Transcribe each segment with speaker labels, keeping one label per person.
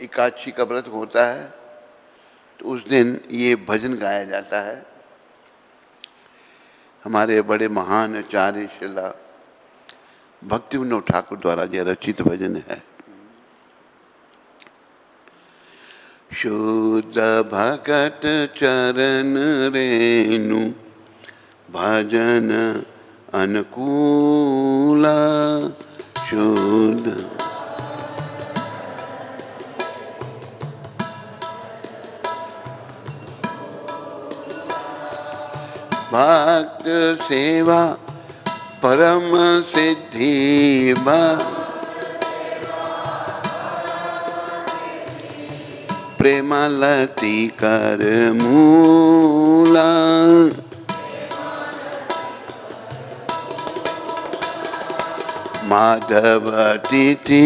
Speaker 1: एकादशी का व्रत होता है तो उस दिन ये भजन गाया जाता है। हमारे बड़े महान आचार्य श्रीला भक्ति विनोद ठाकुर द्वारा यह रचित भजन है। शुद्ध भगत चरण रेणु भजन अनुकूल शुद्ध भक्त सेवा परम सिद्धि प्रेमलती कर मूला माधव तिथि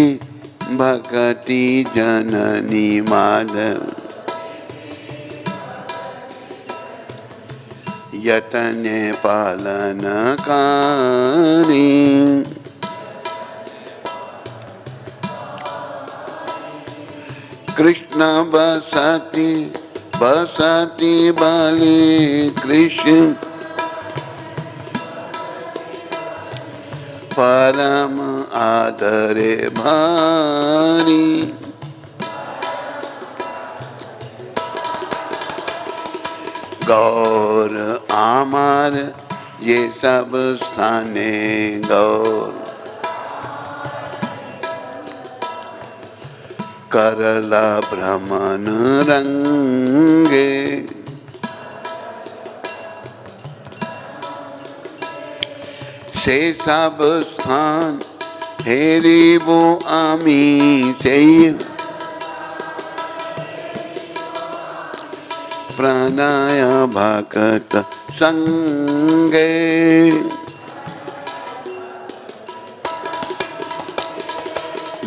Speaker 1: भक्ति जननी माधव यतन पालनकारी कृष्ण बसती बसती बलि कृष्ण परम आदरे भारी गौर आमार ये सब स्थाने गौर करला भ्रमण रंगे से सब स्थान हेरी वो आमी से प्रणय भक्त संगे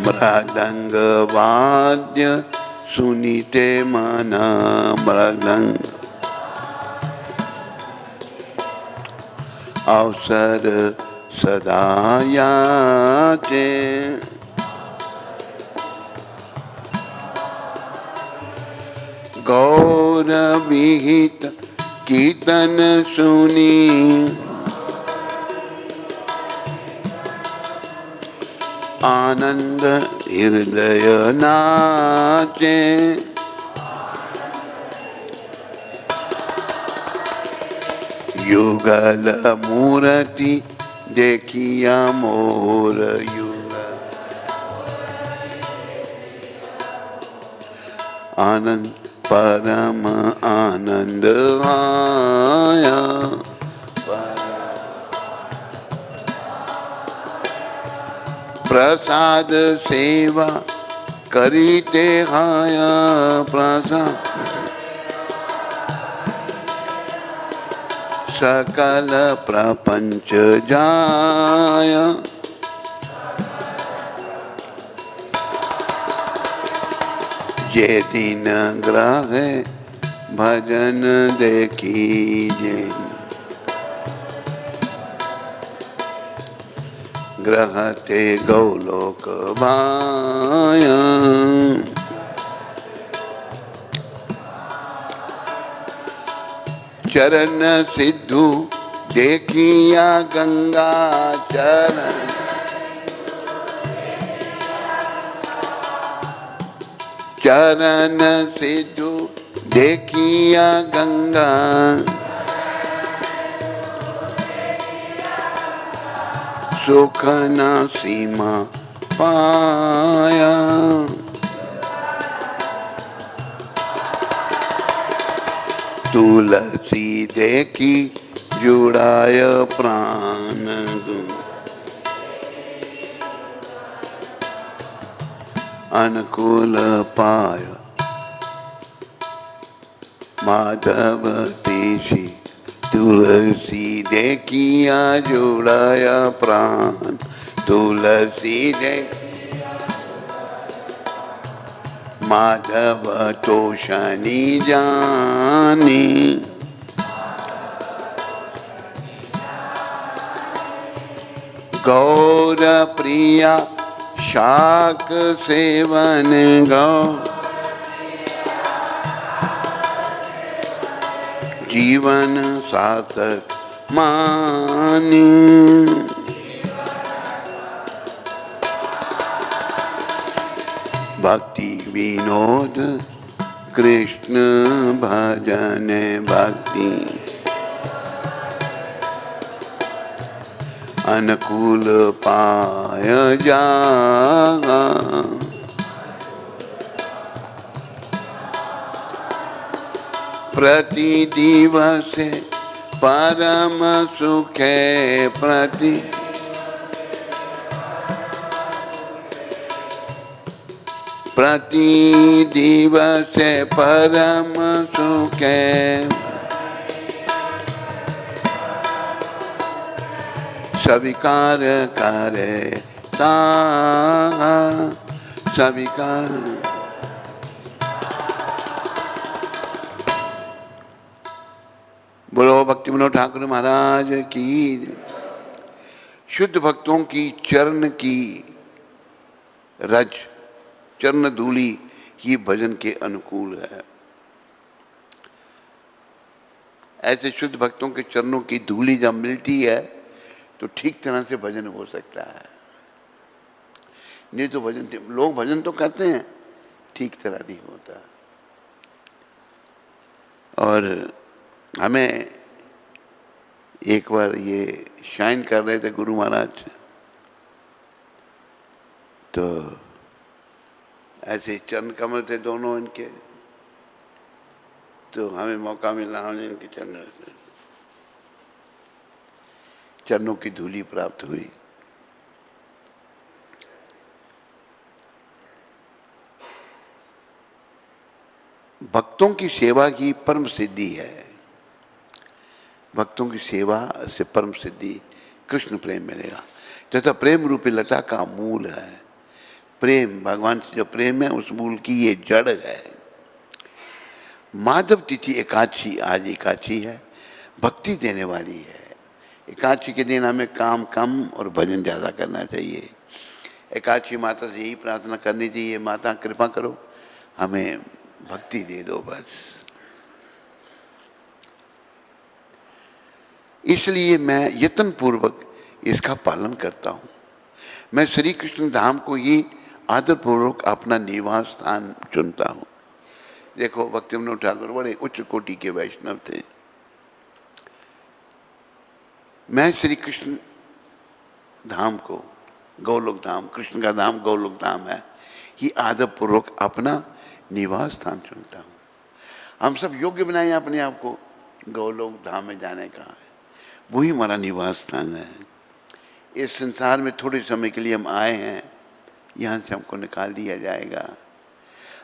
Speaker 1: मृदंग वाद्य सुनीते मन मृदंग अवसर सदा याचे गौर विहित कीर्तन सुनी आनंद हृदय नाचे युगल मूर्ति देखिया मोर युगल आनंद परम आनंद आया प्रसाद सेवा करीते हाया प्रसाद सकल प्रपंच जाया जे दिन ग्रह भजन देखीजे ग्रहते गौलोक भाया चरण सिद्धू देखिया गंगा चरण चरण सिद्धू देखिया गंगा सुख न सीमा पाया तुलसी देखी जुड़ाय प्राण अनुकूल पाय माधव तेसी तुलसी देखिया जुड़ाया प्राण तुलसी देखिया माधव तोषणी जानी गौर प्रिया शाक सेवन गौ जीवन सार्थक माने। भक्ति विनोद कृष्ण भजन भक्ति अनुकूल पाय जा। प्रति दिवस परम सुखे प्रति दिवस परम सुखे स्वीकार करे ता स्वीकार। बोलो भक्ति विनोद ठाकुर महाराज की। शुद्ध भक्तों की चरण की रज, चरण धूली ही भजन के अनुकूल है। ऐसे शुद्ध भक्तों के चरणों की धूली जब मिलती है तो ठीक तरह से भजन हो सकता है। नहीं तो भजन, लोग भजन तो करते हैं, ठीक तरह नहीं होता। और हमें एक बार ये शाइन कर रहे थे गुरु महाराज, तो ऐसे चरण कमल थे दोनों इनके, तो हमें मौका मिला, हमने इनके चरणों की धूली प्राप्त हुई। भक्तों की सेवा की परम सिद्धि है। भक्तों की सेवा से परम सिद्धि कृष्ण प्रेम मिलेगा, तथा प्रेम रूपी लता का मूल है। प्रेम, भगवान से जो प्रेम है उस मूल की ये जड़ है। माधव तिथि एकादशी, आज एकादशी है, भक्ति देने वाली है। एकादशी के दिन हमें काम कम और भजन ज़्यादा करना चाहिए। एकादशी माता से यही प्रार्थना करनी चाहिए, माता कृपा करो हमें भक्ति दे दो बस। इसलिए मैं यत्न पूर्वक इसका पालन करता हूँ। मैं श्री कृष्ण धाम को ही आदर पूर्वक अपना निवास स्थान चुनता हूँ। देखो भक्ति विनोद ठाकुर बड़े उच्च कोटि के वैष्णव थे। मैं श्री कृष्ण धाम को, गौलोक धाम, कृष्ण का धाम गौलोक धाम है, ही आदर पूर्वक अपना निवास स्थान चुनता हूँ। हम सब योग्य बनाए अपने आप को गौलोक धाम में जाने का, वही हमारा निवास स्थान है। इस संसार में थोड़े समय के लिए हम आए हैं, यहाँ से हमको निकाल दिया जाएगा।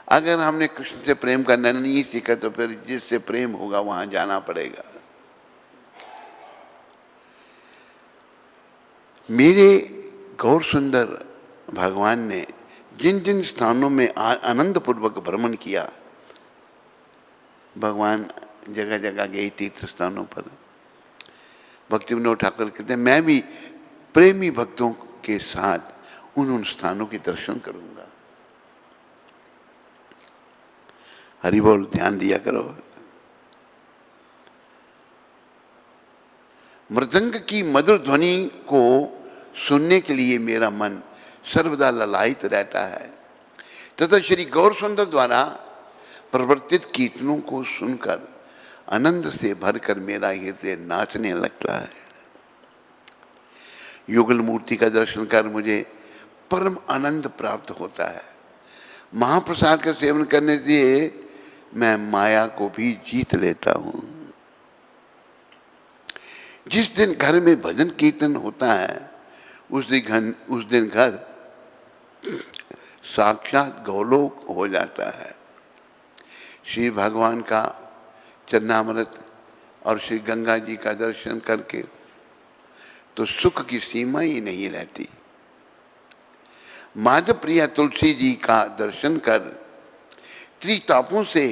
Speaker 1: अगर हमने कृष्ण से प्रेम करना नहीं सीखा तो फिर जिससे प्रेम होगा वहाँ जाना पड़ेगा। मेरे गौर सुंदर भगवान ने जिन जिन स्थानों में आनंद पूर्वक भ्रमण किया, भगवान जगह जगह गए तीर्थ स्थानों पर। भक्ति विनोद ठाकुर कहते हैं मैं भी प्रेमी भक्तों के साथ उन स्थानों के दर्शन करूंगा। हरि बोल, ध्यान दिया करो। मृदंग की मधुर ध्वनि को सुनने के लिए मेरा मन सर्वदा ललायित रहता है, तथा श्री गौर सुंदर द्वारा प्रवर्तित कीर्तनों को सुनकर आनंद से भरकर मेरा हृदय नाचने लगता है। युगल मूर्ति का दर्शन कर मुझे परम आनंद प्राप्त होता है। महाप्रसाद का सेवन करने से मैं माया को भी जीत लेता हूँ। जिस दिन घर में भजन कीर्तन होता है उस दिन घर साक्षात गौलोक हो जाता है। श्री भगवान का चरणामृत और श्री गंगा जी का दर्शन करके तो सुख की सीमा ही नहीं रहती। माधव प्रिया तुलसी जी का दर्शन कर त्रितापों से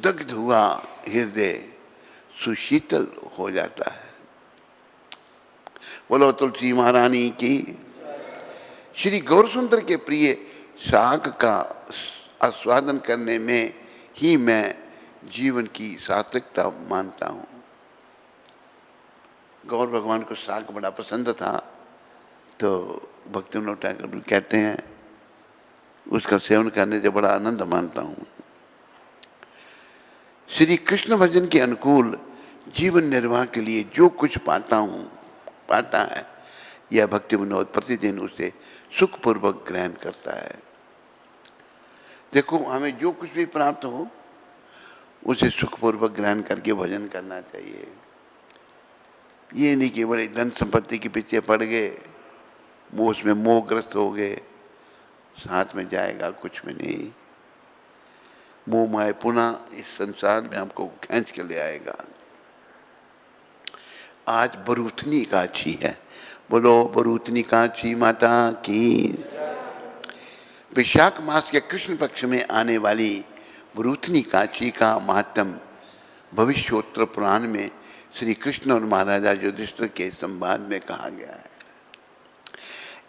Speaker 1: दग्ध हुआ हृदय सुशीतल हो जाता है। बोलो तुलसी महारानी की। श्री गौरसुंदर के प्रिय शाक का आस्वादन करने में ही मैं जीवन की सार्थकता मानता हूँ। गौर भगवान को साग बड़ा पसंद था, तो भक्ति विनोद ठाकुर कहते हैं उसका सेवन करने से बड़ा आनंद मानता हूँ। श्री कृष्ण भजन के अनुकूल जीवन निर्वाह के लिए जो कुछ पाता है, यह भक्ति विनोद प्रतिदिन उसे सुखपूर्वक ग्रहण करता है। देखो, हमें जो कुछ भी प्राप्त हो उसे सुखपूर्वक ग्रहण करके भजन करना चाहिए। ये नहीं कि बड़े धन संपत्ति के पीछे पड़ गए, वो उसमें मोहग्रस्त हो गए, साथ में जाएगा कुछ भी नहीं। मोह माया पुनः इस संसार में हमको खींच के ले आएगा। आज बरूथनी एकादशी है, बोलो बरूथनी एकादशी माता की। वैशाख मास के कृष्ण पक्ष में आने वाली बरूथनी एकादशी का महात्म भविष्योत्तर पुराण में श्री कृष्ण और महाराजा युधिष्ठिर के संवाद में कहा गया है।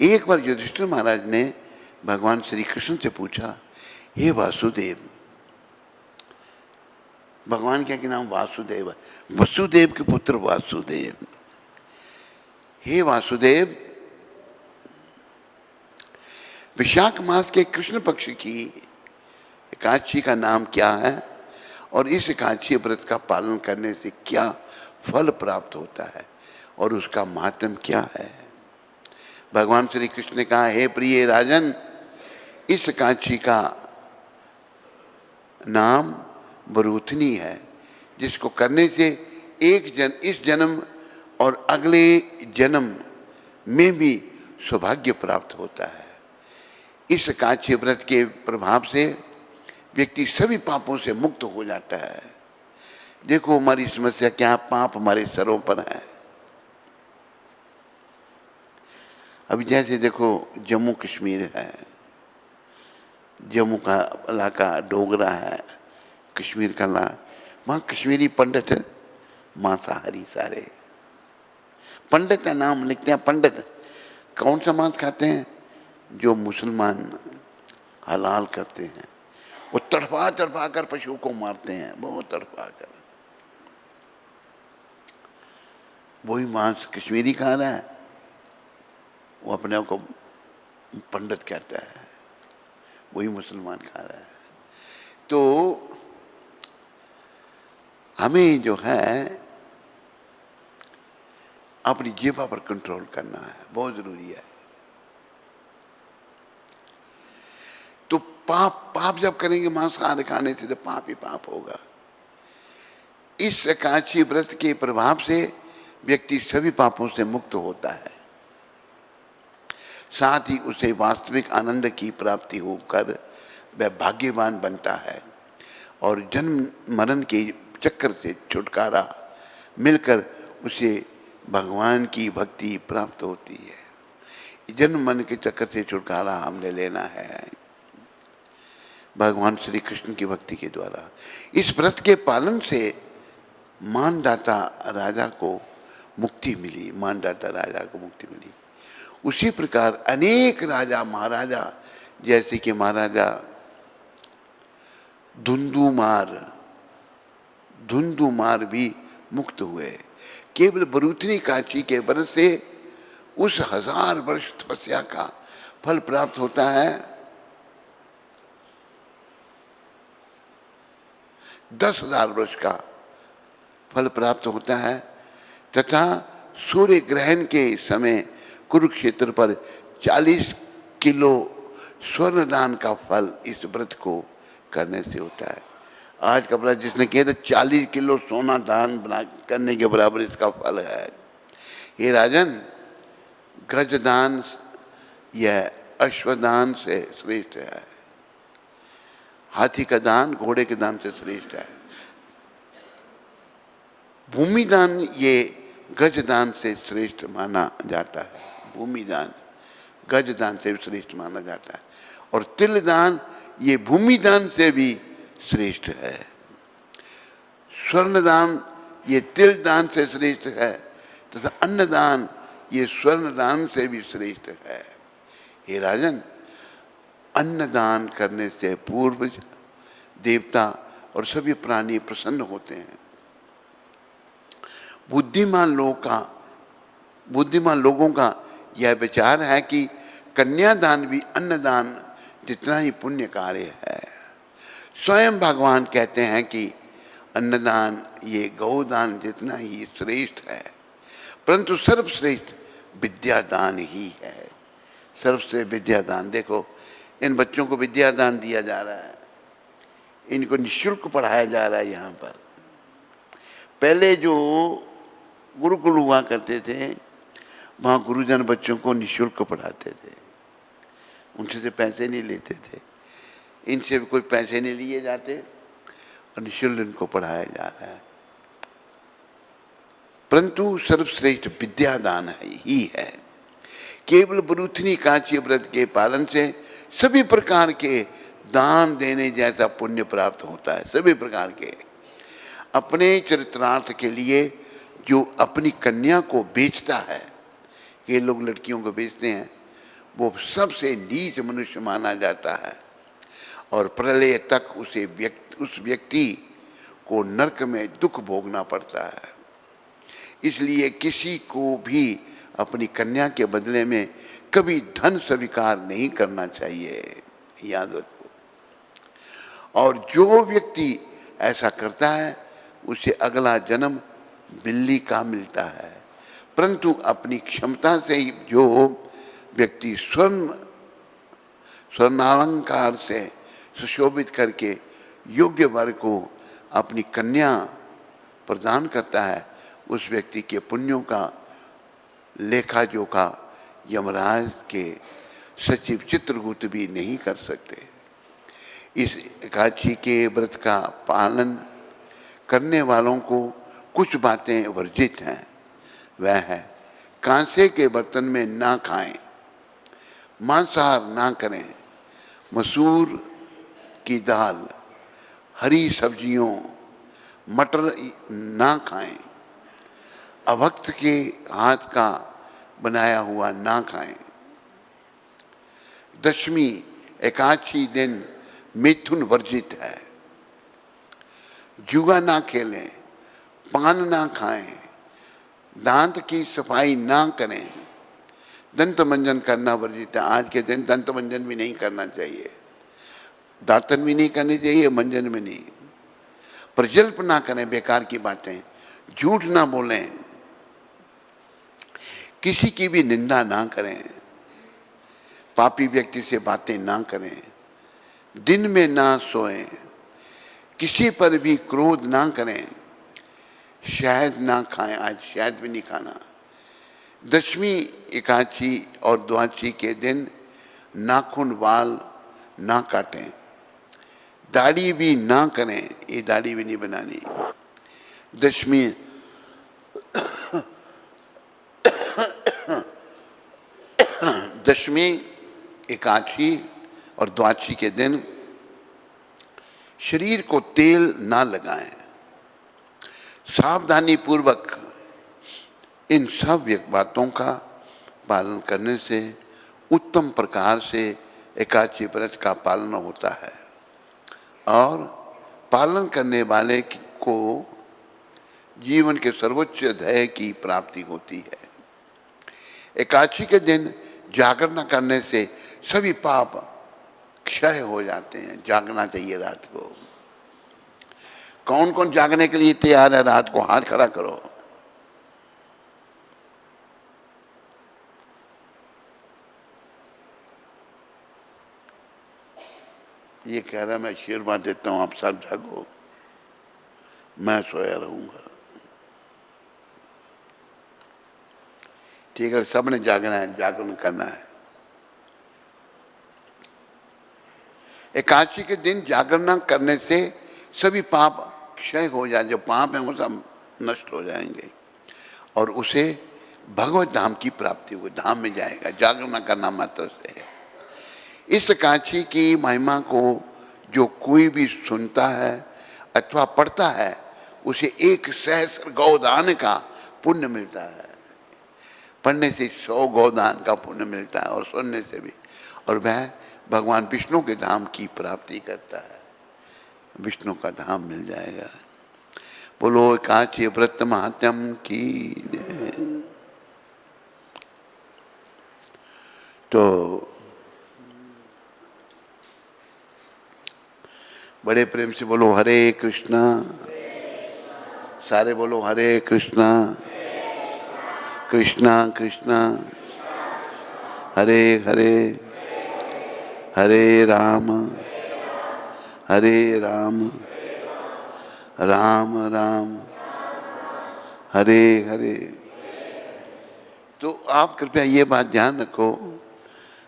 Speaker 1: एक बार युधिष्ठिर महाराज ने भगवान श्री कृष्ण से पूछा, हे वासुदेव, भगवान क्या के नाम वासुदेव है, वसुदेव के पुत्र वासुदेव, हे वासुदेव, विशाख मास के कृष्ण पक्ष की एकादशी का नाम क्या है और इस एकादशी व्रत का पालन करने से क्या फल प्राप्त होता है और उसका महात्म क्या है। भगवान श्री कृष्ण ने कहा, हे प्रिय राजन, इस एकादशी का नाम बरूथनी है, जिसको करने से इस जन्म और अगले जन्म में भी सौभाग्य प्राप्त होता है। इस एकादशी व्रत के प्रभाव से व्यक्ति सभी पापों से मुक्त हो जाता है। देखो हमारी समस्या क्या, पाप हमारे सरों पर है। अभी जैसे देखो जम्मू कश्मीर है, जम्मू का इलाका डोगरा है, कश्मीर का वहाँ कश्मीरी पंडित मांसाहारी सारे। पंडित का नाम लिखते हैं पंडित। कौन सा मांस खाते हैं? जो मुसलमान हलाल करते हैं, वो तड़पा तड़पा कर पशु को मारते हैं, बहुत तड़पा कर। वही मांस कश्मीरी खा रहा है, वो अपने आप को पंडित कहता है, वही मुसलमान खा रहा है। तो हमें जो है अपनी जीवा पर कंट्रोल करना है, बहुत जरूरी है। तो पाप जब करेंगे मांसाहार खाने से, तो पाप ही पाप होगा। इस एकादशी व्रत के प्रभाव से व्यक्ति सभी पापों से मुक्त होता है, साथ ही उसे वास्तविक आनंद की प्राप्ति होकर वह भाग्यवान बनता है और जन्म मरण के चक्कर से छुटकारा मिलकर उसे भगवान की भक्ति प्राप्त होती है। जन्म मरण के चक्कर से छुटकारा हमने लेना है भगवान श्री कृष्ण की भक्ति के द्वारा। इस व्रत के पालन से मानदाता राजा को मुक्ति मिली, मानदाता राजा को मुक्ति मिली। उसी प्रकार अनेक राजा महाराजा, जैसे कि महाराजा धुंधुमार भी मुक्त हुए। केवल बरूथनी एकादशी के व्रत से उस 1000 वर्ष तपस्या का फल प्राप्त होता है। 10,000 वर्ष का फल प्राप्त होता है तथा सूर्य ग्रहण के समय कुरुक्षेत्र पर 40 किलो स्वर्ण दान का फल इस व्रत को करने से होता है। आज का व्रत जिसने किया था 40 किलो सोना दान करने के बराबर इसका फल है। ये राजन, गज दान यह अश्वदान से श्रेष्ठ है, हाथी का दान घोड़े के दान से श्रेष्ठ है। भूमि दान ये गज दान से श्रेष्ठ माना जाता है। भूमि दान गज दान से भी श्रेष्ठ माना जाता है और तिल दान ये भूमि दान से भी श्रेष्ठ है। स्वर्ण दान ये तिल दान से श्रेष्ठ है तथा अन्न दान ये स्वर्ण दान से भी श्रेष्ठ है। हे राजन, अन्न दान करने से पूर्वज देवता और सभी प्राणी प्रसन्न होते हैं। बुद्धिमान लोगों का बुद्धिमान लोगों का यह विचार है कि कन्यादान भी अन्नदान जितना ही पुण्य कार्य है। स्वयं भगवान कहते हैं कि अन्नदान ये गौदान जितना ही श्रेष्ठ है, परंतु सर्वश्रेष्ठ विद्यादान ही है। सर्वश्रेष्ठ विद्यादान। देखो, इन बच्चों को विद्यादान दिया जा रहा है, इनको निःशुल्क पढ़ाया जा रहा है। यहाँ पर पहले जो गुरुकुल हुआ करते थे, वहाँ गुरुजन बच्चों को निःशुल्क पढ़ाते थे, उनसे से पैसे नहीं लेते थे, इनसे भी कोई पैसे नहीं लिए जाते और निःशुल्क इनको पढ़ाया जा रहा है। परंतु सर्वश्रेष्ठ विद्यादान ही है। केवल बरूथनी कांची व्रत के पालन से सभी प्रकार के दान देने जैसा पुण्य प्राप्त होता है। सभी प्रकार के। अपने चरित्रार्थ के लिए जो अपनी कन्या को बेचता है, ये लोग लड़कियों को बेचते हैं, वो सबसे नीच मनुष्य माना जाता है और प्रलय तक उस व्यक्ति को नरक में दुख भोगना पड़ता है। इसलिए किसी को भी अपनी कन्या के बदले में कभी धन स्वीकार नहीं करना चाहिए, याद रखो। और जो व्यक्ति ऐसा करता है उसे अगला जन्म बिल्ली का मिलता है। परंतु अपनी क्षमता से ही जो व्यक्ति स्वर्णालंकार से सुशोभित करके योग्य वर को अपनी कन्या प्रदान करता है, उस व्यक्ति के पुण्यों का लेखा जोखा यमराज के सचिव चित्रगुप्त भी नहीं कर सकते। इस एकादशी के व्रत का पालन करने वालों को कुछ बातें वर्जित हैं। वह है, कांसे के बर्तन में ना खाएं, मांसाहार ना करें, मसूर की दाल, हरी सब्जियों, मटर ना खाएं, अभक्त के हाथ का बनाया हुआ ना खाएं। दशमी एकादशी दिन मिथुन वर्जित है। जुआ ना खेलें, पान ना खाएं, दांत की सफाई ना करें, दंत मंजन करना वर्जित है। आज के दिन दंत मंजन भी नहीं करना चाहिए, दातन भी नहीं करनी चाहिए, मंजन भी नहीं। प्रजल्प ना करें, बेकार की बातें, झूठ ना बोलें, किसी की भी निंदा ना करें, पापी व्यक्ति से बातें ना करें, दिन में ना सोएं, किसी पर भी क्रोध ना करें, शहद ना खाएं, आज शहद भी नहीं खाना। दशमी एकादशी और द्वादशी के दिन नाखून बाल ना काटें, दाढ़ी भी ना करें, ये दाढ़ी भी नहीं बनानी। दशमी एकादशी और द्वादशी के दिन शरीर को तेल ना लगाएं। सावधानी पूर्वक इन सब बातों का पालन करने से उत्तम प्रकार से एकादशी व्रत का पालन होता है और पालन करने वाले को जीवन के सर्वोच्च ध्येय की प्राप्ति होती है। एकादशी के दिन जागरण करने से सभी पाप क्षय हो जाते हैं। जागना चाहिए रात को। कौन कौन जागने के लिए तैयार है रात को? हाथ खड़ा करो। ये कह रहा मैं आशीर्वाद देता हूं, आप सब जागो, मैं सोया रहूंगा। ठीक है, सबने जागना है, जागरण करना है। एकादशी के दिन जागरण करने से सभी पाप क्षय हो जाए, जो पाप है वो सब नष्ट हो जाएंगे और उसे भगवत धाम की प्राप्ति हुई, धाम में जाएगा जागरण करना मात्र से। इस एकादशी की महिमा को जो कोई भी सुनता है अथवा पढ़ता है उसे 1 सहस्र गौदान का पुण्य मिलता है। पढ़ने से 100 गौदान का पुण्य मिलता है और सुनने से भी, और वह भगवान विष्णु के धाम की प्राप्ति करता है, विष्णु का धाम मिल जाएगा। बोलो एकादशी व्रत महात्म की जय। बड़े प्रेम से बोलो हरे कृष्णा। सारे बोलो हरे कृष्णा कृष्णा कृष्णा हरे हरे, हरे राम राम राम हरे हरे। तो आप कृपया ये बात ध्यान रखो,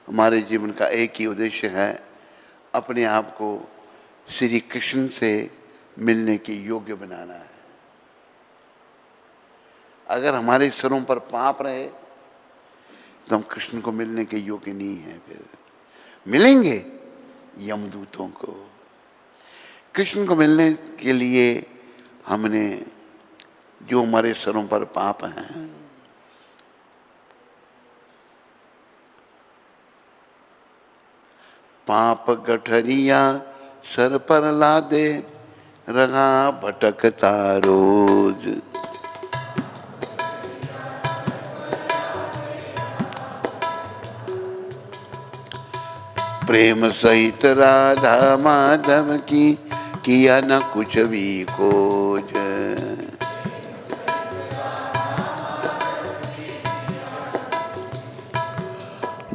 Speaker 1: हमारे जीवन का एक ही उद्देश्य है, अपने आप को श्री कृष्ण से मिलने के योग्य बनाना है। अगर हमारे सिरों पर पाप रहे तो हम कृष्ण को मिलने के योग्य नहीं हैं। फिर मिलेंगे यमदूतों को। कृष्ण को मिलने के लिए हमने जो हमारे सिरों पर पाप हैं, पाप गठरिया सर पर लादे रहा भटकता रोज। प्रेम सहित राधा माधव की किया न कुछ भी खोज।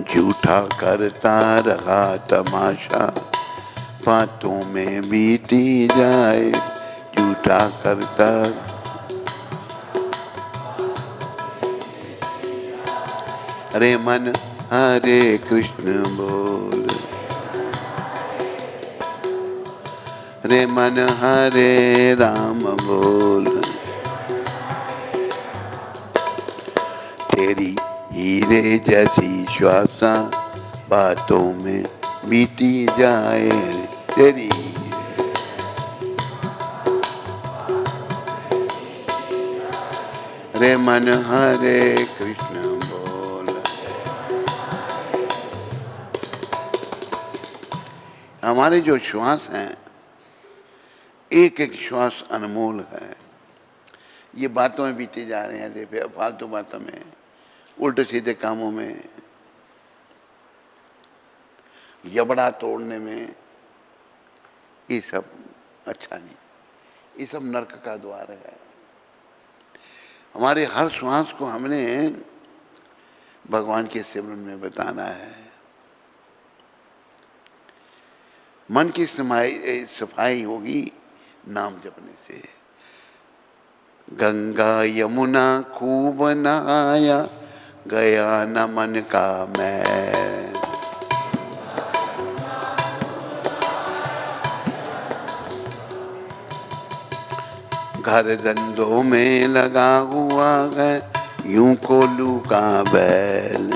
Speaker 1: झूठा करता रहा तमाशा बातों में बीती जाए। झूठा करता हरे मन हरे कृष्ण बोल, हरे मन हरे राम बोल। तेरी हीरे जैसी श्वासा बातों में बीती जाए। तेरी हरे मन हरे कृष्ण बोल। हमारे जो श्वास हैं, एक एक श्वास अनमोल है। ये बातों में बीते जा रहे हैं, देखिए फालतू बातों में, उल्टे सीधे कामों में, जबड़ा तोड़ने में, ये सब अच्छा नहीं। ये सब नरक का द्वार है। हमारे हर श्वास को हमने भगवान के सिमरन में बताना है। मन की सफाई होगी नाम जपने से। गंगा यमुना खूब नहाया गया न मन का मैल। घर धंधों में लगा हुआ है यूं कोलू का बैल।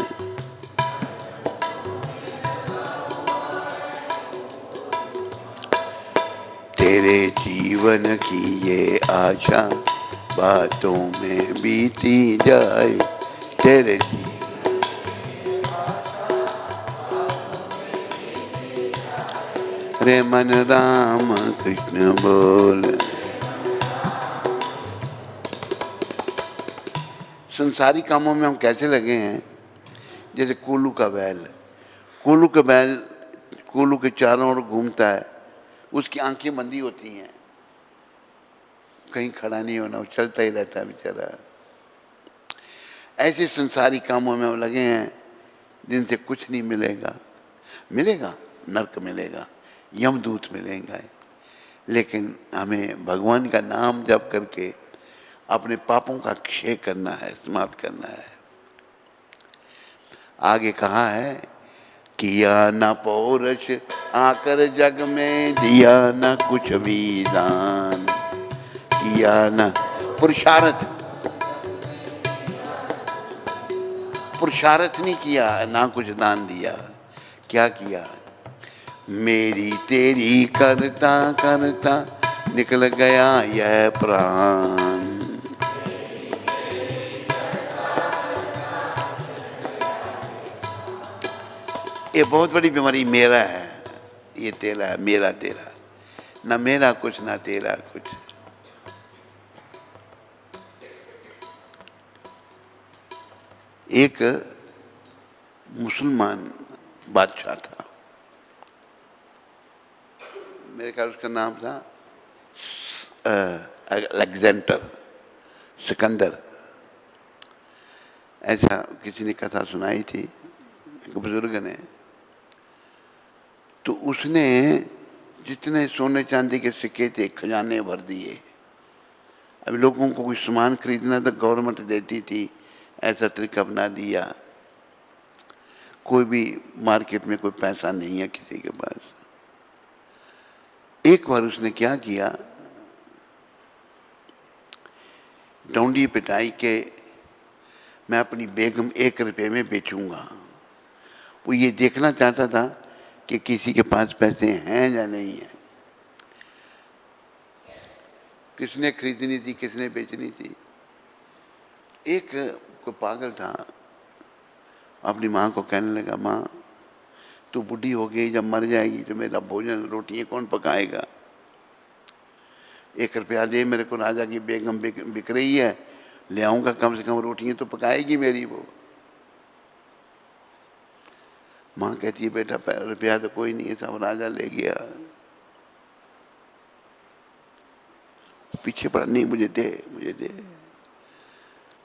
Speaker 1: तेरे जीवन की ये आशा बातों में बीती जाए। तेरे रे मन राम कृष्ण बोल। संसारी कामों में हम कैसे लगे हैं, जैसे कोलू का बैल। कोलू का बैल कोलू के चारों ओर घूमता है, उसकी आंखें बंदी होती हैं, कहीं खड़ा नहीं होना, वो चलता ही रहता है बेचारा। ऐसे संसारी कामों में हम लगे हैं जिनसे कुछ नहीं मिलेगा। मिलेगा नरक मिलेगा, यमदूत मिलेगा, लेकिन हमें भगवान का नाम जप करके अपने पापों का क्षय करना है, समाप्त करना है। आगे कहा है, किया न पौरुष आकर जग में दिया न कुछ भी दान। किया न पुरुषार्थ, पुरुषार्थ नहीं किया, ना कुछ दान दिया। क्या किया? मेरी तेरी करता करता निकल गया यह प्राण। ये बहुत बड़ी बीमारी मेरा है, ये तेरा है, मेरा तेरा, ना मेरा कुछ ना तेरा कुछ। एक मुसलमान बादशाह था, मेरे ख्याल उसका नाम था अलेक्जेंडर, सिकंदर, ऐसा किसी ने कथा सुनाई थी एक बुजुर्ग ने। तो उसने जितने सोने चांदी के सिक्के थे खजाने भर दिए। अब लोगों को कोई सामान खरीदना तो गवर्नमेंट देती थी, ऐसा तरीका अपना दिया। कोई भी मार्केट में कोई पैसा नहीं है किसी के पास। एक बार उसने क्या किया, डोंडी पिटाई के मैं अपनी बेगम 1 रुपये में बेचूंगा। वो ये देखना चाहता था कि किसी के पास पैसे हैं या नहीं है, किसने खरीदनी थी, किसने बेचनी थी। एक कोई पागल था, अपनी माँ को कहने लगा, माँ तू बूढ़ी हो गई, जब मर जाएगी तो मेरा भोजन रोटियाँ कौन पकाएगा? 1 रुपया दे मेरे को, राजा की बेगम बिक रही है, ले आऊँगा, कम से कम रोटियाँ तो पकाएगी मेरी वो। माँ कहती है, बेटा रुपया तो कोई नहीं है, सब राजा ले गया। पीछे पड़ा, नहीं मुझे दे, मुझे दे।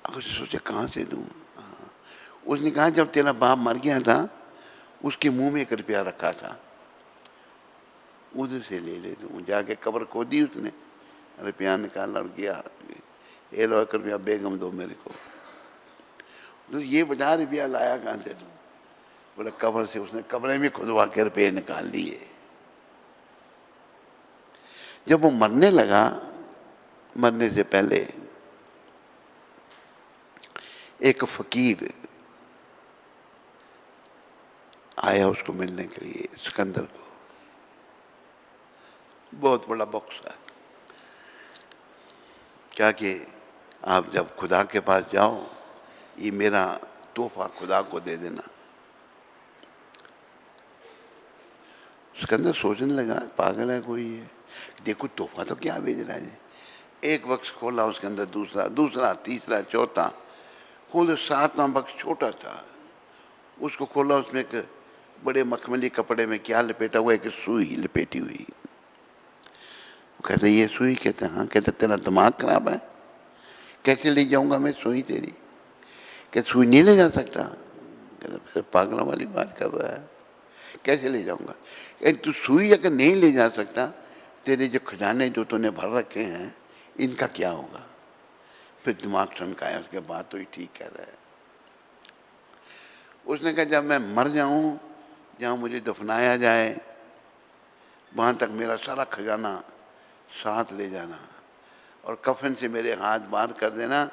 Speaker 1: अब उसने सोचा कहाँ से दूँ। उसने कहा जब तेरा बाप मर गया था उसके मुंह में 1 रुपया रखा था, उधर से ले ले तू। जाके कब्र खोदी उसने, रुपया निकाला और गया, ये लो 1 रुपया बेगम दो मेरे को। तो ये 50 रुपया लाया कहाँ से तू? बोले कब्र से। उसने कब्र में खुदवा के रुपये निकाल लिए। जब वो मरने लगा, मरने से पहले एक फकीर आया उसको मिलने के लिए, सिकंदर को। बहुत बड़ा बॉक्स है। क्या कि आप जब खुदा के पास जाओ, ये मेरा तोहफा खुदा को दे देना। सिकंदर सोचने लगा, पागल है कोई ये, देखो तोहफा तो क्या भेज रहा है। एक बक्स खोला, उसके अंदर दूसरा, दूसरा, तीसरा, चौथा खोले, 7वां बक्स छोटा था। उसको खोला, उसमें एक बड़े मखमली कपड़े में क्या लपेटा हुआ, एक सुई लपेटी हुई। वो कहते ये सुई? कहते हाँ। कहते तेरा दिमाग खराब है, कैसे ले जाऊंगा मैं सुई तेरी? कहते सुई नहीं ले जा सकता। कहते फिर पागलों वाली बात कर रहा है, कैसे ले जाऊंगा? कहते तू सुई अगर नहीं ले जा सकता, तेरे जो खजाने जो तूने भर रखे हैं इनका क्या होगा? फिर दिमाग सनकाया उसके बाद, तो ही ठीक कह रहा है। उसने कहा जब मैं मर जाऊं, जहाँ मुझे दफनाया जाए, वहाँ तक मेरा सारा खजाना साथ ले जाना और कफन से मेरे हाथ बाहर कर देना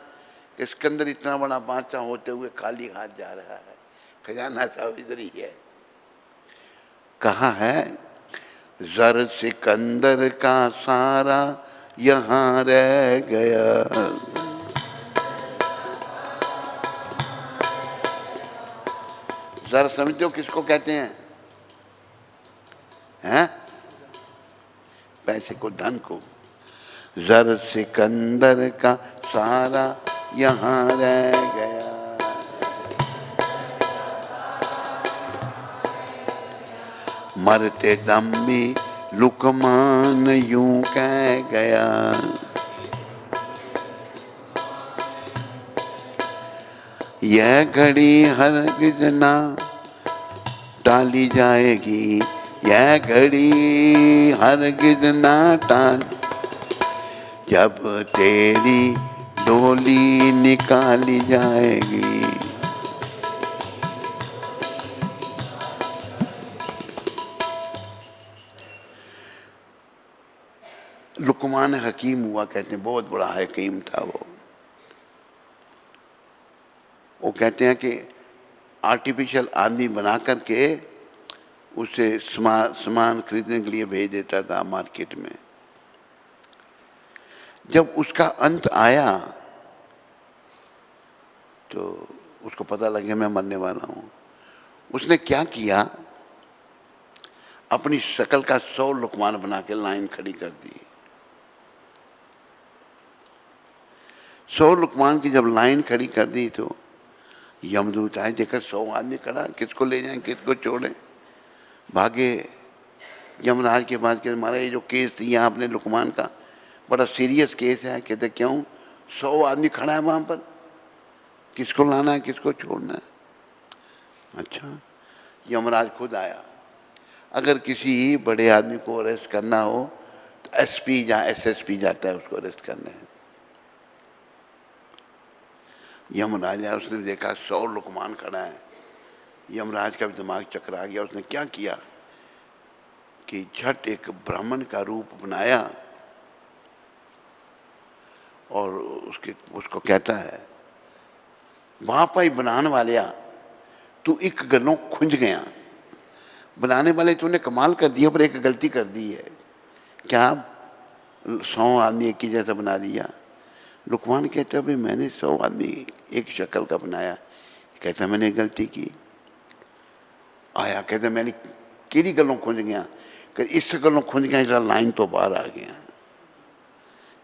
Speaker 1: कि इसके अंदर इतना बड़ा बादशाह होते हुए खाली हाथ जा रहा है, खजाना सब इधर ही है। कहा है, ज़र सिकंदर का सारा यहाँ रह गया। ज़र समझते हो किसको कहते हैं? हैं? पैसे को, धन को। ज़र सिकंदर का सारा यहाँ रह गया, मरते दम भी लुकमान यूं कह गया। यह घड़ी हरगिज़ ना टाली जाएगी, यह घड़ी हरगिज़ ना टाल, जब तेरी डोली निकाली जाएगी। लुकमान हकीम हुआ कहते हैं, बहुत बड़ा हकीम था वो। वो कहते हैं कि आर्टिफिशियल आदमी बना करके उसे सामान खरीदने के लिए भेज देता था मार्केट में। जब उसका अंत आया तो उसको पता लगे मैं मरने वाला हूँ। उसने क्या किया, अपनी शक्ल का 100 लुकमान बना के लाइन खड़ी कर दी। 100 लुकमान की जब लाइन खड़ी कर दी तो यमदूत आए, देखा 100 आदमी खड़ा, किसको ले जाएं, किसको छोड़ें। भागे यमराज के पास के हमारा ये जो केस दिया आपने लुकमान का, बड़ा सीरियस केस है। कहते क्यों? 100 आदमी खड़ा है वहाँ पर, किसको लाना है, किसको छोड़ना है? अच्छा, यमराज खुद आया। अगर किसी बड़े आदमी को अरेस्ट करना हो तो एसपी या एसएसपी जाता है उसको अरेस्ट करने। यमराज आया, उसने देखा 100 लुकमान खड़ा है। यमराज का भी दिमाग चकरा गया। उसने क्या किया कि झट एक ब्राह्मण का रूप बनाया और उसको कहता है, वहां पर बनाने वालिया तू एक गलों खुंज गया। बनाने वाले तूने कमाल कर दिया, पर एक गलती कर दी है। क्या? 100 आदमी एक ही जैसा बना दिया। लुकमान कहता है, भाई मैंने 100 आदमी एक शक्ल का बनाया। कहता मैंने एक गलती की। आया, कहते मैंने किरी गलों खुंज गया। कहते इस गलों खुंज गया, इसका लाइन तो बाहर आ गया।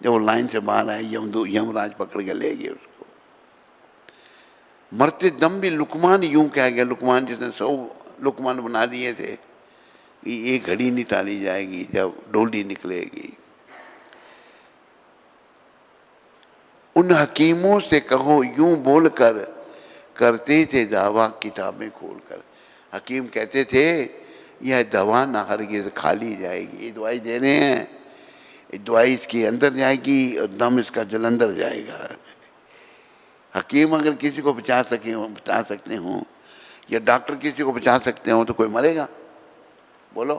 Speaker 1: जब वो लाइन से बाहर आए, यमराज पकड़ के ले गए उसको। मरते दम भी लुकमान यूं कह गया, लुकमान जिसने 100 लुकमान बना दिए थे, कि ये घड़ी नहीं टाली जाएगी जब डोली निकलेगी। उन हकीमों से कहो यूं बोलकर, करते थे दावा किताबें खोलकर। हकीम कहते थे यह दवा ना हरगिज़ खाली जाएगी। ये दवाई दे रहे हैं, ये दवाई इसके अंदर जाएगी और दम इसका जलंधर जाएगा। हकीम अगर किसी को बचा सकते हों, या डॉक्टर किसी को बचा सकते हो, तो कोई मरेगा? बोलो,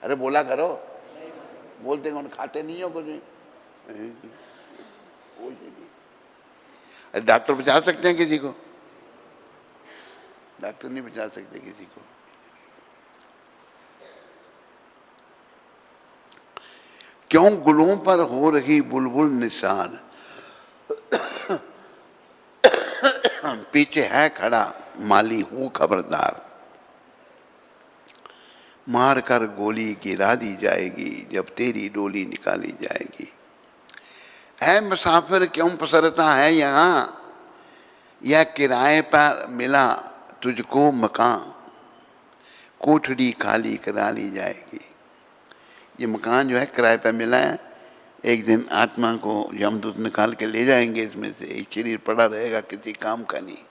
Speaker 1: अरे बोला करो। बोलते कौन? खाते नहीं हो कुछ? अरे डॉक्टर बचा सकते हैं किसी को? डॉक्टर नहीं बचा सकते किसी को। क्यों गुलों पर हो रही बुलबुल निशान, पीछे है खड़ा माली हूं खबरदार। मार कर गोली गिरा दी जाएगी जब तेरी डोली निकाली जाएगी। है मुसाफिर क्यों पसरता है यहाँ, यह किराए पर मिला तुझको मकान, कोठड़ी खाली करा ली जाएगी। ये मकान जो है किराए पर मिला है, एक दिन आत्मा को यमदूत निकाल के ले जाएंगे इसमें से। एक शरीर पड़ा रहेगा, किसी काम का नहीं।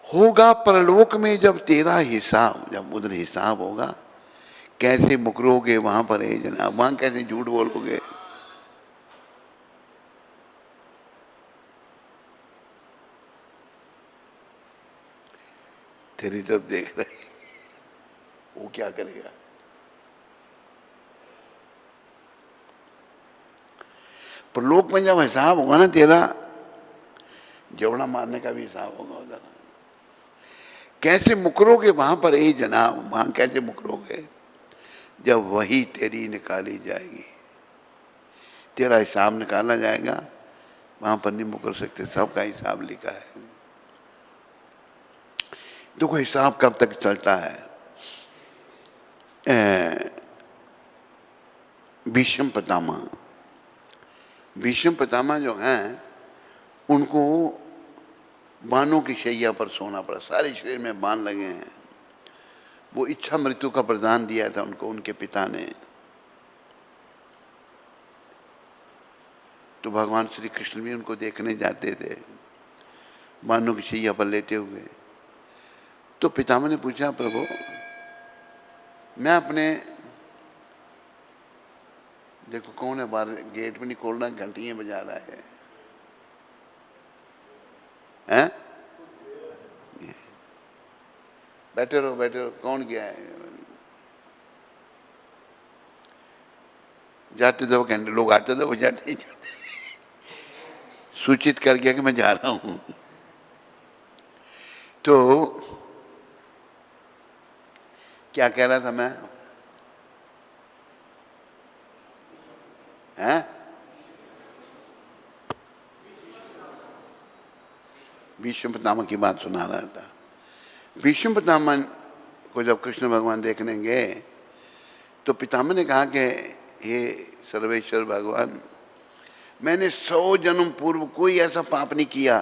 Speaker 1: होगा परलोक में जब तेरा हिसाब, जब उधर हिसाब होगा, कैसे मुकरोगे वहां पर है जनाब? वहां कैसे झूठ बोलोगे? तेरी तरफ देख रहे, वो क्या करेगा? परलोक में जब हिसाब होगा ना तेरा, जवड़ा मारने का भी हिसाब होगा उधर। कैसे मुकरोगे वहां पर ए जनाब? वहां कैसे मुकरोगे जब वही तेरी निकाली जाएगी? तेरा हिसाब निकाला जाएगा, वहां पर नहीं मुकर सकते। सबका हिसाब लिखा है। देखो हिसाब कब तक चलता है। भीष्म पितामह, भीष्म पितामह जो हैं, उनको बाणों की शैया पर सोना पड़ा। सारे शरीर में बाण लगे हैं। वो इच्छा मृत्यु का वरदान दिया था उनको उनके पिता ने। तो भगवान श्री कृष्ण भी उनको देखने जाते थे, बाणों की शैया पर लेटे हुए। तो पितामह ने पूछा, प्रभु मैं अपने, देखो कौन है बाहर, गेट भी नहीं खोल रहा, घंटियां बजा रहा है, हैं? बैठे रहो बैठे रहो। कौन गया है? जाते दो घंटे, लोग आते दो, जाते ही जाते। सूचित कर गया कि मैं जा रहा हूं। तो क्या कह रहा था मैं? हैं? भीष्म पितामह की बात सुना रहा था। भीष्म पितामह को जब कृष्ण भगवान देखने गए, तो पितामह ने कहा कि हे सर्वेश्वर भगवान, मैंने 100 जन्म पूर्व कोई ऐसा पाप नहीं किया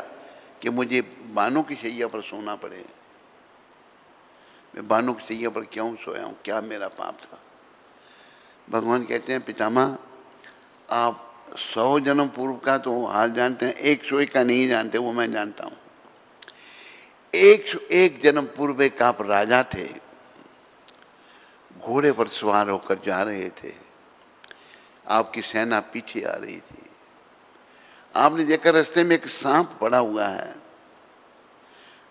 Speaker 1: कि मुझे बाणों की शैया पर सोना पड़े। मैं बानों की सैया पर क्यों सोया हूँ, क्या मेरा पाप था। भगवान कहते हैं पितामह आप 100 जन्म पूर्व का तो हाल जानते हैं, 101 का नहीं जानते, वो मैं जानता हूँ। 101 जन्म पूर्व एक आप राजा थे, घोड़े पर सवार होकर जा रहे थे, आपकी सेना पीछे आ रही थी, आपने देखा रास्ते में एक सांप पड़ा हुआ है,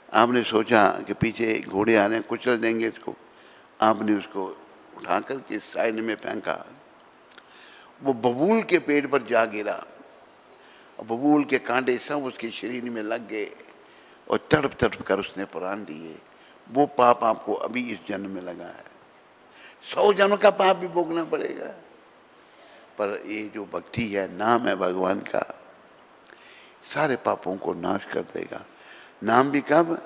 Speaker 1: आपने सोचा कि पीछे घोड़े आ रहे हैं, कुचल देंगे इसको, आपने उसको उठा करके साइड में फेंका, वो बबूल के पेड़ पर जा गिरा और बबूल के कांटे सब उसके शरीर में लग गए और तड़प तड़प कर उसने प्राण दिए। वो पाप आपको अभी इस जन्म में लगा है, 100 जन्म का पाप भी भोगना पड़ेगा। पर ये जो भक्ति है, नाम है भगवान का, सारे पापों को नाश कर देगा। नाम भी कब?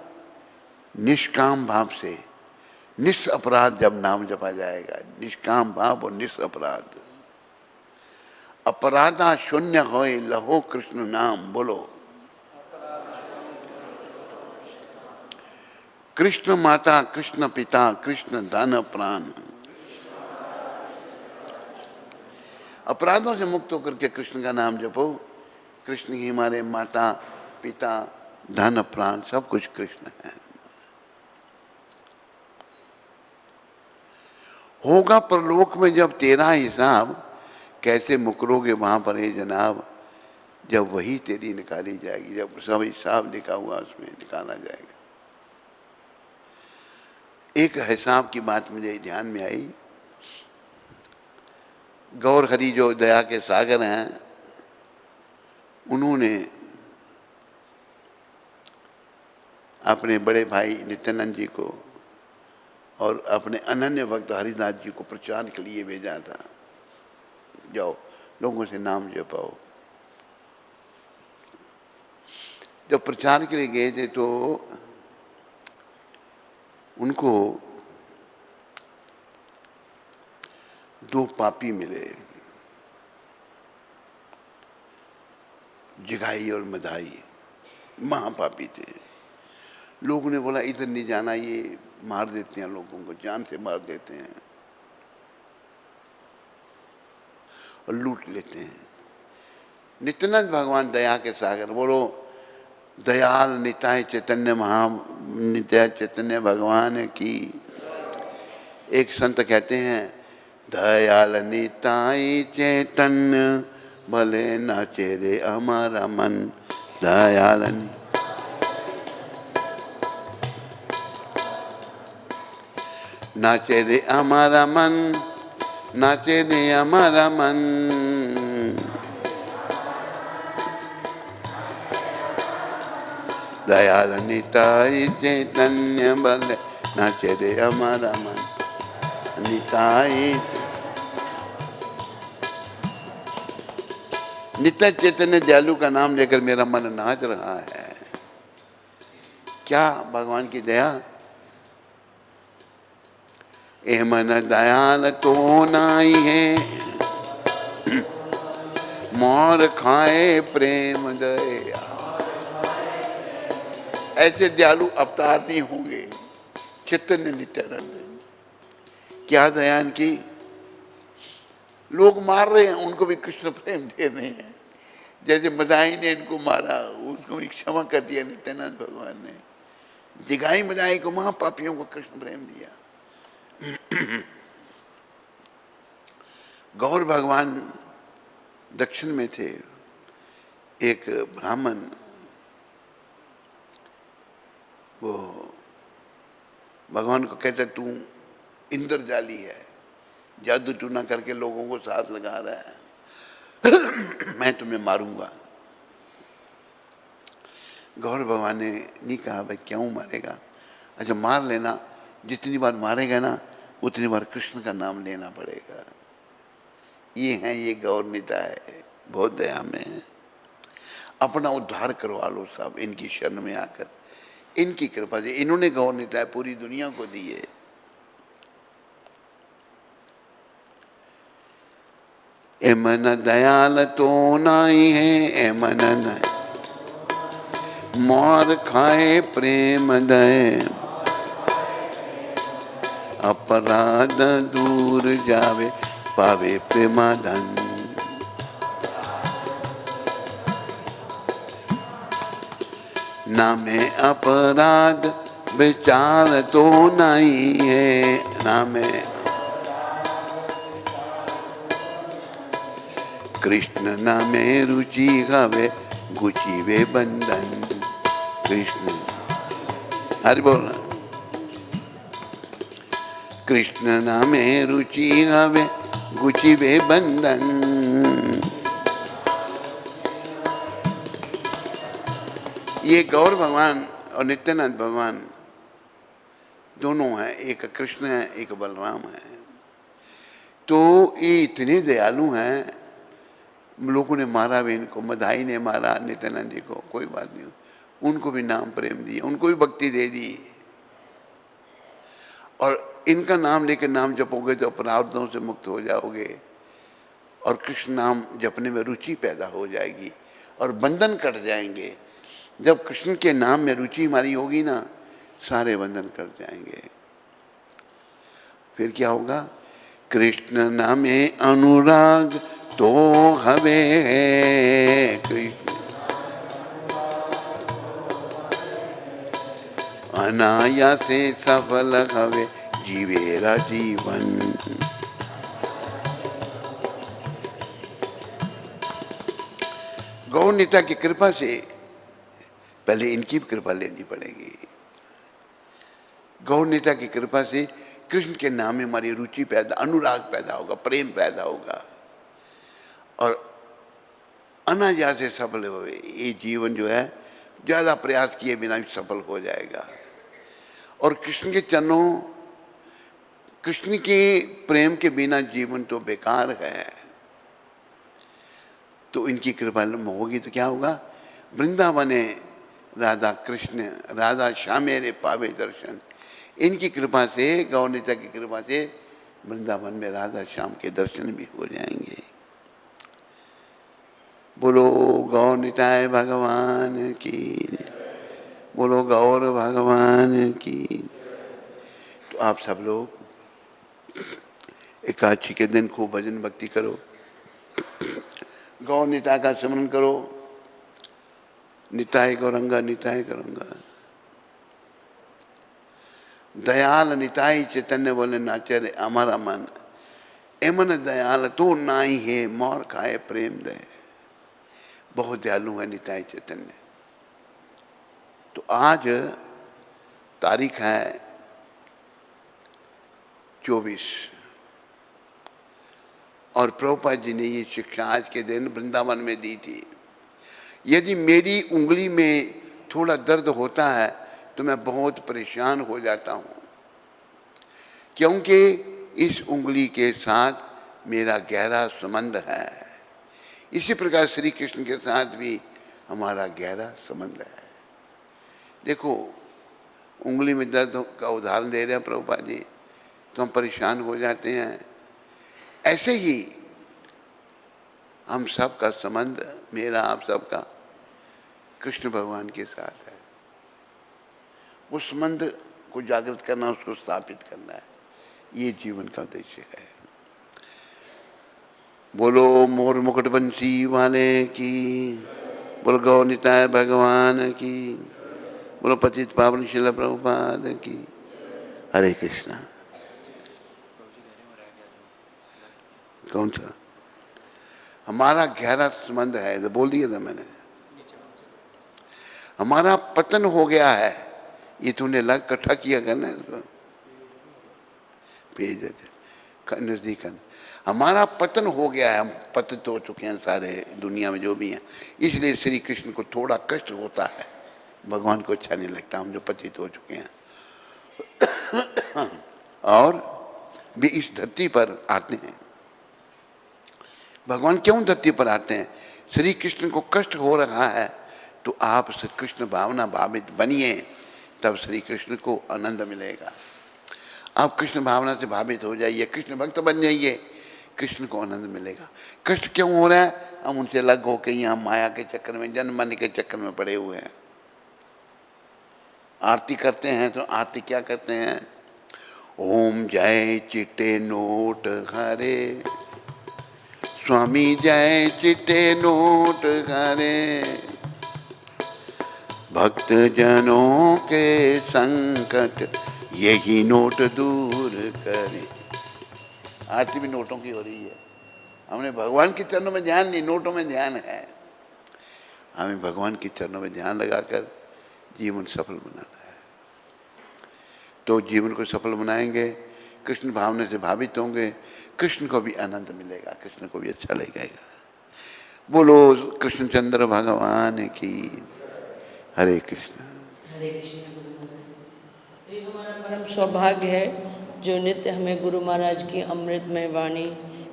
Speaker 1: निष्काम भाव से, निष् अपराध जब नाम जपा जाएगा, निष्काम भाव और निष् अपराध। अपराधा शून्य होए लहो कृष्ण नाम, बोलो कृष्ण माता कृष्ण पिता कृष्ण धन प्राण। अपराधों से मुक्त होकर के कृष्ण का नाम जपो। कृष्ण ही हमारे माता पिता धन प्राण सब कुछ कृष्ण है। होगा परलोक में जब तेरा हिसाब, कैसे मुकरोगे वहां पर हे जनाब, जब वही तेरी निकाली जाएगी, जब सब हिसाब लिखा हुआ उसमें निकाला जाएगा। एक हिसाब की बात मुझे ध्यान में आई। गौर हरि जो दया के सागर हैं, उन्होंने अपने बड़े भाई नित्यानंद जी को और अपने अनन्य भक्त हरिदास जी को प्रचार के लिए भेजा था, जाओ लोगों से नाम जपाओ। जब प्रचार के लिए गए थे तो उनको 2 पापी मिले, जिगाई और मदाई, महापापी थे। लोगों ने बोला इधर नहीं जाना, ये मार देते हैं लोगों को, जान से मार देते हैं और लूट लेते हैं। नित्यानंद भगवान दया के सागर, बोलो दयाल निताय चैतन्य महा नित्य चैतन्य भगवान की। एक संत कहते हैं दयाल निताय चैतन्य भले नाचे रे हमारा मन, दयाल नाचे रे हमारा मन, नाचे रे हमारा मन। दयाल निताय चैतन्य बल नाचे रे हमारा मन, निताय नित्य चैतन्य दयालु का नाम लेकर मेरा मन नाच रहा है। क्या भगवान की दया। ए मन दयाल तो नाई है, मोर खाए प्रेम दया। ऐसे दयालु अवतार नहीं होंगे। चैतन्य नित्यानंद, क्या दया इनकी। लोग मार रहे हैं, उनको भी कृष्ण प्रेम दे रहे हैं। जैसे मदाई ने इनको मारा, उसको भी क्षमा कर दिया नित्यानंद भगवान ने। जिगाई मदाई को, महापापियों को कृष्ण प्रेम दिया। गौर भगवान दक्षिण में थे। एक ब्राह्मण, वो भगवान को कहता तू इंद्रजाली है, जादू टूना करके लोगों को साथ लगा रहा है, मैं तुम्हें मारूंगा। गौर भगवान ने नहीं कहा भाई क्यों मारेगा, अच्छा मार लेना, जितनी बार मारेगा ना उतनी बार कृष्ण का नाम लेना पड़ेगा। ये हैं, ये गौर निता है, बहुत दया में है। अपना उद्धार करवा लो सब इनकी शरण में आकर, इनकी कृपा से। इन्होंने गौर निता पूरी दुनिया को दी है। ए मन दयाल तो नाई है, ए मन मोर खाए प्रेम दय। अपराध दूर जावे पावे प्रेमाधन। ना में अपराध विचार तो नहीं है, ना में कृष्ण नामे रुचि हवे गुची वे बंधन। कृष्ण हरि बोल। कृष्ण नामे रुचि हवे गुची वे बंधन। ये गौर भगवान और नित्यानंद भगवान दोनों हैं, एक कृष्ण है एक बलराम है। तो ये इतने दयालु हैं, लोगों ने मारा भी इनको, मधाई ने मारा नित्यानंद जी को, कोई बात नहीं, उनको भी नाम प्रेम दिया, उनको भी भक्ति दे दी। और इनका नाम लेकर नाम जपोगे तो अपराधों से मुक्त हो जाओगे और कृष्ण नाम जपने में रुचि पैदा हो जाएगी और बंधन कट जाएंगे। जब कृष्ण के नाम में रुचि हमारी होगी ना, सारे बंधन कट जाएंगे। फिर क्या होगा? कृष्ण नामे अनुराग तो हवे कृष्ण अनायासे सफल हवे जीवेरा जीवन। गौर नेता की कृपा से पहले इनकी भी कृपा लेनी पड़ेगी। गौर नेता की कृपा से कृष्ण के नाम में हमारी रुचि पैदा, अनुराग पैदा होगा, प्रेम पैदा होगा और अनायास से सफल हुए ये जीवन जो है ज़्यादा प्रयास किए बिना भी सफल हो जाएगा। और कृष्ण के चरणों, कृष्ण के प्रेम के बिना जीवन तो बेकार है। तो इनकी कृपा होगी तो क्या होगा? वृंदावने राधा कृष्ण राधा श्यामे रे पावे दर्शन। इनकी कृपा से, गौर नेता की कृपा से वृंदावन में राधा श्याम के दर्शन भी हो जाएंगे। बोलो गौर निताय भगवान की, बोलो गौर भगवान की। तो आप सब लोग एकादशी के दिन खूब भजन भक्ति करो, गौर निताय का स्मरण करो। निताय गौरंगा निताय गौरंगा। दयाल निताई चैतन्य बोले नाचर हमारा मन, एमन दयाल तो नाई है मोर खाए प्रेम दे। बहुत दयालु है निताई चैतन्य। तो आज तारीख है 24 और प्रभुपाद जी ने ये शिक्षा आज के दिन वृंदावन में दी थी। यदि मेरी उंगली में थोड़ा दर्द होता है तो मैं बहुत परेशान हो जाता हूँ, क्योंकि इस उंगली के साथ मेरा गहरा संबंध है। इसी प्रकार श्री कृष्ण के साथ भी हमारा गहरा संबंध है। देखो, उंगली में दर्द का उदाहरण दे रहे हैं प्रभुपाद जी, तो हम परेशान हो जाते हैं। ऐसे ही हम सब का संबंध, मेरा आप सबका कृष्ण भगवान के साथ है। उस संबंध को जागृत करना, उसको स्थापित करना है, ये जीवन का उद्देश्य है। बोलो मोर मुकुट बंसी वाले की, बोलो गौ निताय भगवान की, बोलो पतित पावन शिला प्रभुपाद की। हरे कृष्णा। कौन सा? हमारा गहरा संबंध है, तो बोल दिया था मैंने। हमारा पतन हो गया है, ये तूने लग इकट्ठा किया करना है इसको, भेज देते नजदीक। हमारा पतन हो गया है, हम पतित हो चुके हैं सारे दुनिया में जो भी हैं। इसलिए श्री कृष्ण को थोड़ा कष्ट होता है, भगवान को अच्छा नहीं लगता हम जो पतित हो चुके हैं। और भी इस धरती पर आते हैं। भगवान क्यों धरती पर आते हैं? श्री कृष्ण को कष्ट हो रहा है तो आप श्री कृष्ण भावना भावित बनिए, तब श्री कृष्ण को आनंद मिलेगा। आप कृष्ण भावना से भावित हो जाइए, कृष्ण भक्त बन जाइए, कृष्ण को आनंद मिलेगा। कष्ट क्यों हो रहा है? हम उनसे अलग होकर यहाँ माया के चक्कर में, जन्म मरने के चक्कर में पड़े हुए हैं। आरती करते हैं तो आरती क्या करते हैं? ओम जय चिट्टे नोट हरे, स्वामी जय चिट्टे नोट हरे, भक्त जनों के संकट यही नोट दूर करे। आरती भी नोटों की हो रही है। हमने भगवान के चरणों में ध्यान नहीं, नोटों में ध्यान है। हमें भगवान के चरणों में ध्यान लगाकर जीवन सफल बनाना है। तो जीवन को सफल बनाएंगे, कृष्ण भावना से भावित होंगे, कृष्ण को भी आनंद मिलेगा, कृष्ण को भी अच्छा लगेगा। बोलो कृष्णचंद्र भगवान की। हरे कृष्ण।
Speaker 2: हरे कृष्ण। ये हमारा परम सौभाग्य है जो नित्य हमें गुरु महाराज की अमृतमय वाणी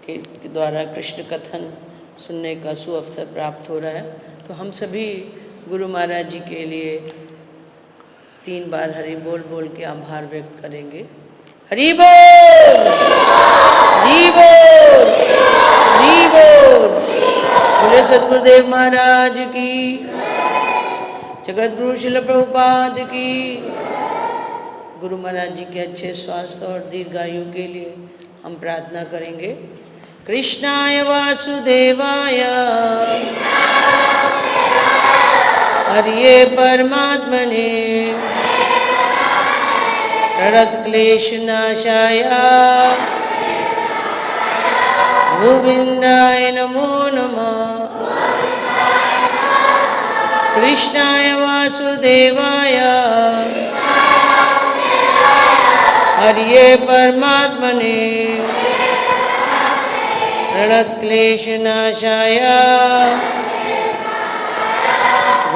Speaker 2: के द्वारा कृष्ण कथन सुनने का सुअवसर प्राप्त हो रहा है। तो हम सभी गुरु महाराज जी के लिए 3 बार हरि बोल बोल के आभार व्यक्त करेंगे। हरि बोल, हरि बोल, हरि बोल। बोले सद्गुरुदेव महाराज की, जगत गुरु शिल प्रभुपाद की। गुरु महाराज जी के अच्छे स्वास्थ्य और दीर्घायु के लिए हम प्रार्थना करेंगे। कृष्णाय वासुदेवाय हरिये परमात्मने प्रणत क्लेश नाशाय गोविंदाय नमो नमः। कृष्णाय वासुदेवाय हरिये परमात्मने प्रणत क्लेश नाशाय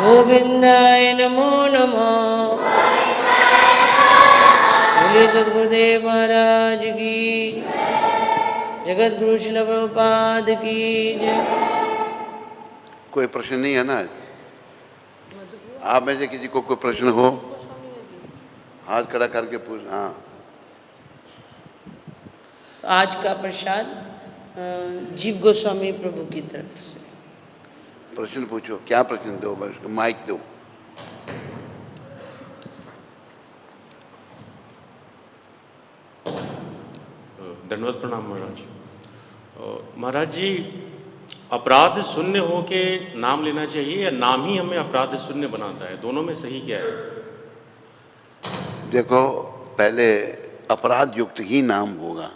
Speaker 2: गोविंदाय नमो नमः। बोले सद्गुरुदेव महाराज की, जगत गुरु शिल प्रभुपाद की जय।
Speaker 1: कोई प्रश्न नहीं है ना? आप में से किसी को कोई प्रश्न हो, हाथ खड़ा करके पूछ। हाँ,
Speaker 2: आज का प्रसाद जीव गोस्वामी प्रभु की तरफ से।
Speaker 1: प्रश्न पूछो। क्या प्रश्न दो? बस उसको माइक दो।
Speaker 3: धन्यवाद, प्रणाम महाराज। महाराज जी, अपराध शून्य हो के नाम लेना चाहिए या नाम ही हमें अपराध शून्य बनाता है? दोनों में सही क्या है?
Speaker 1: देखो, पहले अपराध युक्त ही नाम होगा,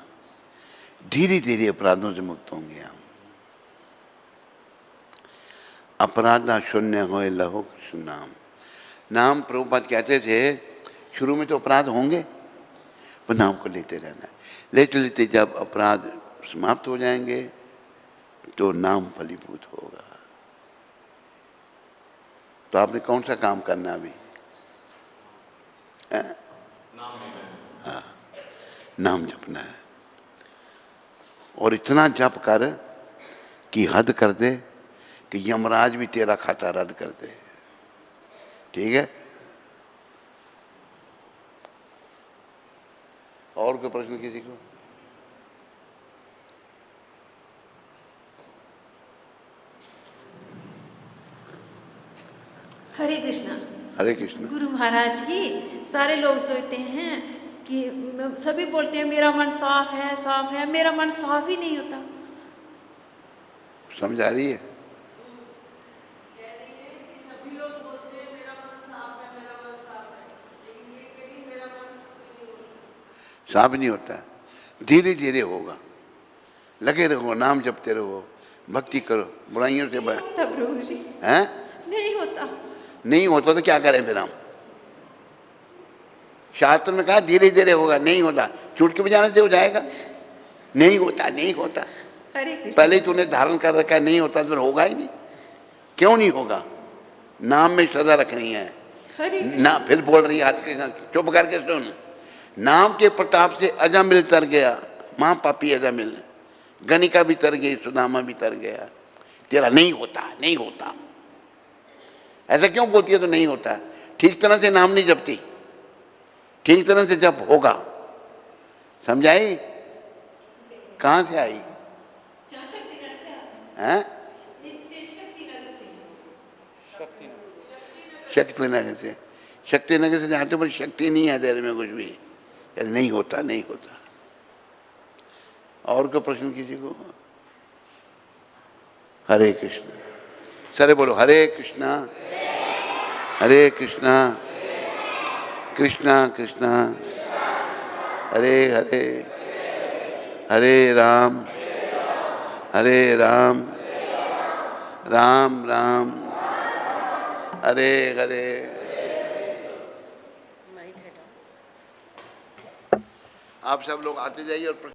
Speaker 1: धीरे धीरे अपराधों से मुक्त होंगे हम। अपराध शून्य हो लहो कृष्ण नाम। नाम प्रभुपाद कहते थे शुरू में तो अपराध होंगे, पर नाम को लेते रहना है। लेते लेते जब अपराध समाप्त हो जाएंगे तो नाम फलीभूत होगा। तो आपने कौन सा काम करना अभी? हाँ, नाम जपना है। और इतना जप कर कि हद कर दे कि यमराज भी तेरा खाता रद्द कर दे। ठीक है? और कोई प्रश्न किसी को?
Speaker 4: हरे कृष्णा।
Speaker 1: हरे कृष्ण।
Speaker 4: गुरु महाराज जी, सारे लोग सोचते हैं कि सभी बोलते हैं मेरा मन साफ है, साफ है। मेरा मन साफ ही नहीं होता।
Speaker 1: समझ आ रही है?
Speaker 2: सभी लोग बोलते हैं मेरा मन साफ है, मेरा मन साफ है, लेकिन ये कह रही मेरा मन साफ नहीं होता।
Speaker 1: साफ नहीं होता, धीरे धीरे होगा। लगे रहो, नाम जपते रहो, भक्ति करो, बुराइयों से
Speaker 4: नहीं होता प्रभु जी।
Speaker 1: हैं?
Speaker 4: नहीं होता।
Speaker 1: नहीं होता तो क्या करें फिर हम? शास्त्र में कहा धीरे धीरे होगा। नहीं होता, चुटकी बजाने से हो जाएगा? नहीं होता, नहीं होता।
Speaker 4: हरे कृष्ण।
Speaker 1: पहले ही तूने धारण कर रखा है, नहीं होता तो फिर होगा ही नहीं। क्यों नहीं होगा? नाम में श्रद्धा रखनी है
Speaker 4: हरे
Speaker 1: ना। फिर बोल रही है, चुप करके सुन। नाम के प्रताप से अजामिल तर गया, महापापी अजामिल। गणिका भी तर गई, सुदामा भी तर गया। तेरा नहीं होता, नहीं होता। ऐसा क्यों बोलती है? तो नहीं होता। ठीक तरह से नाम नहीं जपती, ठीक तरह से जप होगा। समझाई? कहाँ से आई? हैं? शक्तिनगर से। शक्तिनगर से जाते पर शक्ति नहीं है तेरे में कुछ भी। नहीं होता, नहीं होता। और कोई प्रश्न किसी को? हरे कृष्ण, सारे बोलो हरे कृष्णा हरे कृष्णा कृष्णा कृष्णा हरे हरे, हरे राम राम राम हरे हरे। आप सब लोग आते जाइए और